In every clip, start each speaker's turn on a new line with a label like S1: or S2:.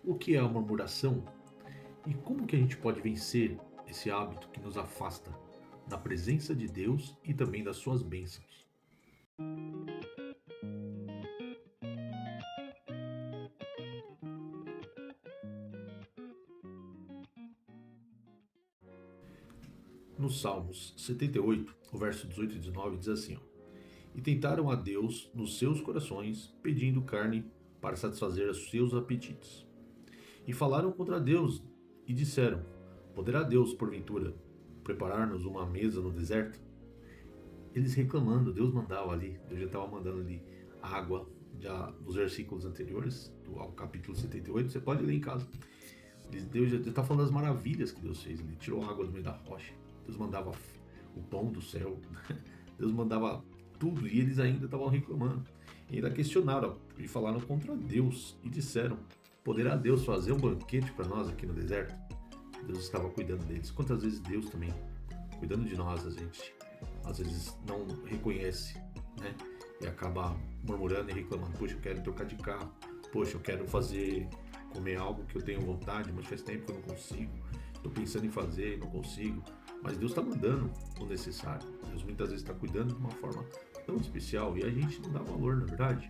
S1: o que é a murmuração e como que a gente pode vencer esse hábito que nos afasta da presença de Deus e também das suas bênçãos. No Salmos 78, o verso 18 e 19 diz assim, ó, e tentaram a Deus nos seus corações, pedindo carne para satisfazer os seus apetites. E falaram contra Deus e disseram, poderá Deus, porventura, preparar-nos uma mesa no deserto? Eles reclamando, Deus mandava ali, Deus já estava mandando ali água, já nos versículos anteriores, ao capítulo 78, você pode ler em casa. Deus já está falando das maravilhas que Deus fez, ele tirou água do meio da rocha, Deus mandava o pão do céu, Deus mandava tudo e eles ainda estavam reclamando. E ainda questionaram e falaram contra Deus e disseram, poderá Deus fazer um banquete para nós aqui no deserto? Deus estava cuidando deles. Quantas vezes Deus também cuidando de nós, a gente às vezes não reconhece, né? E acaba murmurando e reclamando, poxa, eu quero trocar de carro, poxa, eu quero comer algo que eu tenho vontade, mas faz tempo que eu não consigo, estou pensando em fazer e não consigo, mas Deus está mandando o necessário, Deus muitas vezes está cuidando de uma forma tão especial e a gente não dá valor, na verdade.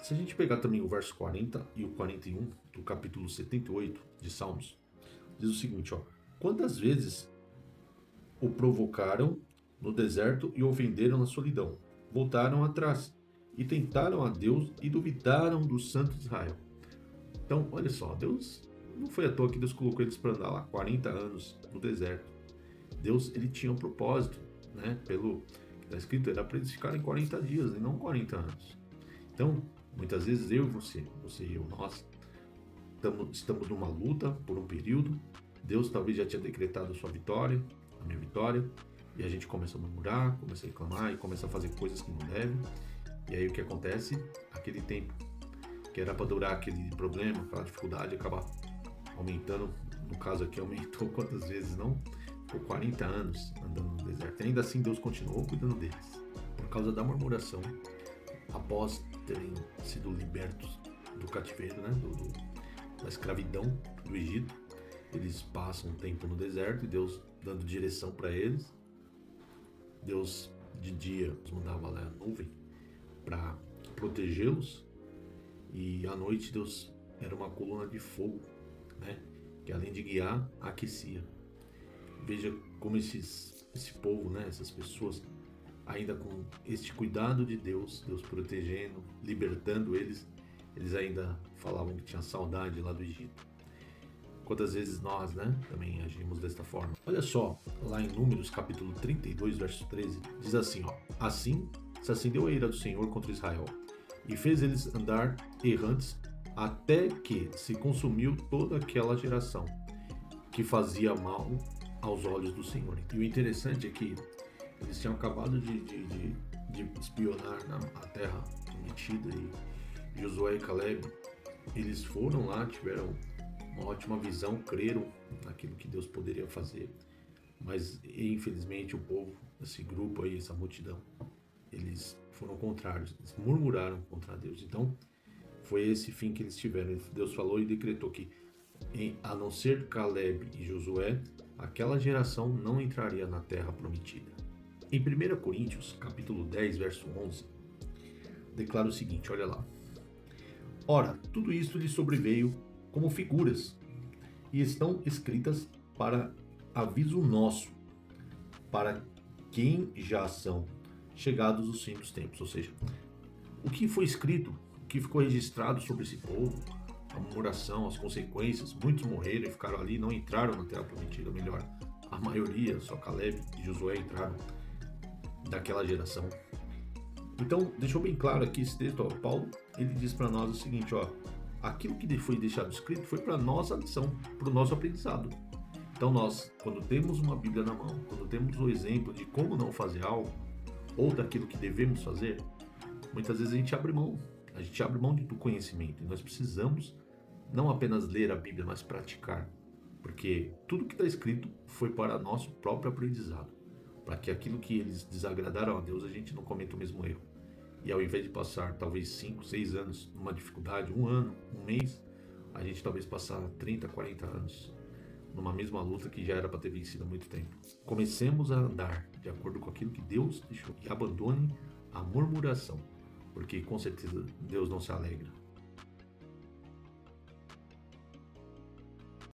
S1: Se a gente pegar também o verso 40 e o 41 do capítulo 78 de Salmos, diz o seguinte, ó, quantas vezes o provocaram no deserto e ofenderam na solidão. Voltaram atrás e tentaram a Deus e duvidaram do Santo de Israel. Então, olha só, Deus não foi à toa que Deus colocou eles para andar lá 40 anos no deserto. Deus, ele tinha um propósito, né? Pelo que está escrito, era para eles ficarem 40 dias e não 40 anos. Então, muitas vezes eu e você e eu, nós estamos numa luta por um período. Deus talvez já tinha decretado a sua vitória, a minha vitória, e a gente começa a murmurar, começa a reclamar e começa a fazer coisas que não deve. E aí o que acontece? Aquele tempo que era para durar aquele problema, aquela dificuldade, acaba aumentando. No caso aqui, aumentou quantas vezes não? Por 40 anos andando no deserto. E ainda assim Deus continuou cuidando deles. Por causa da murmuração, após terem sido libertos do cativeiro, né? Da escravidão do Egito, eles passam um tempo no deserto e Deus dando direção para eles. Deus de dia mandava lá a nuvem para protegê-los e à noite Deus era uma coluna de fogo, né? Que além de guiar, aquecia. Veja como esse povo, né? Essas pessoas ainda com este cuidado de Deus, Deus protegendo, libertando eles, eles ainda falavam que tinha saudade lá do Egito. Quantas vezes nós, né, também agimos desta forma. Olha só, lá em Números capítulo 32, verso 13, diz assim, ó, assim se acendeu a ira do Senhor contra Israel, e fez eles andar errantes, até que se consumiu toda aquela geração, que fazia mal aos olhos do Senhor. E o interessante é que eles tinham acabado de espionar na terra prometida, e Josué e Caleb, eles foram lá, tiveram uma ótima visão, creram naquilo que Deus poderia fazer, mas infelizmente o povo, esse grupo aí, essa multidão, eles foram contrários, eles murmuraram contra Deus. Então foi esse fim que eles tiveram. Deus falou e decretou que, a não ser Caleb e Josué, aquela geração não entraria na terra prometida. Em 1 Coríntios, capítulo 10, verso 11, declara o seguinte, olha lá. Ora, tudo isto lhe sobreveio como figuras, e estão escritas para aviso nosso, para quem já são chegados os fins dos tempos. Ou seja, o que foi escrito, o que ficou registrado sobre esse povo, a murmuração, as consequências, muitos morreram e ficaram ali, não entraram na terra prometida, melhor, a maioria, só Caleb e Josué entraram daquela geração. Então, deixou bem claro aqui esse texto, ó, Paulo, ele diz para nós o seguinte, ó, aquilo que foi deixado escrito foi para nossa lição, para o nosso aprendizado. Então nós, quando temos uma Bíblia na mão, quando temos o exemplo de como não fazer algo, ou daquilo que devemos fazer, muitas vezes a gente abre mão do conhecimento. E nós precisamos não apenas ler a Bíblia, mas praticar. Porque tudo que está escrito foi para nosso próprio aprendizado. Para que aquilo que eles desagradaram a Deus, a gente não cometa o mesmo erro. E ao invés de passar talvez 5, 6 anos numa dificuldade, um ano, um mês, a gente talvez passar 30, 40 anos numa mesma luta que já era para ter vencido há muito tempo. Comecemos a andar de acordo com aquilo que Deus deixou e abandone a murmuração, porque com certeza Deus não se alegra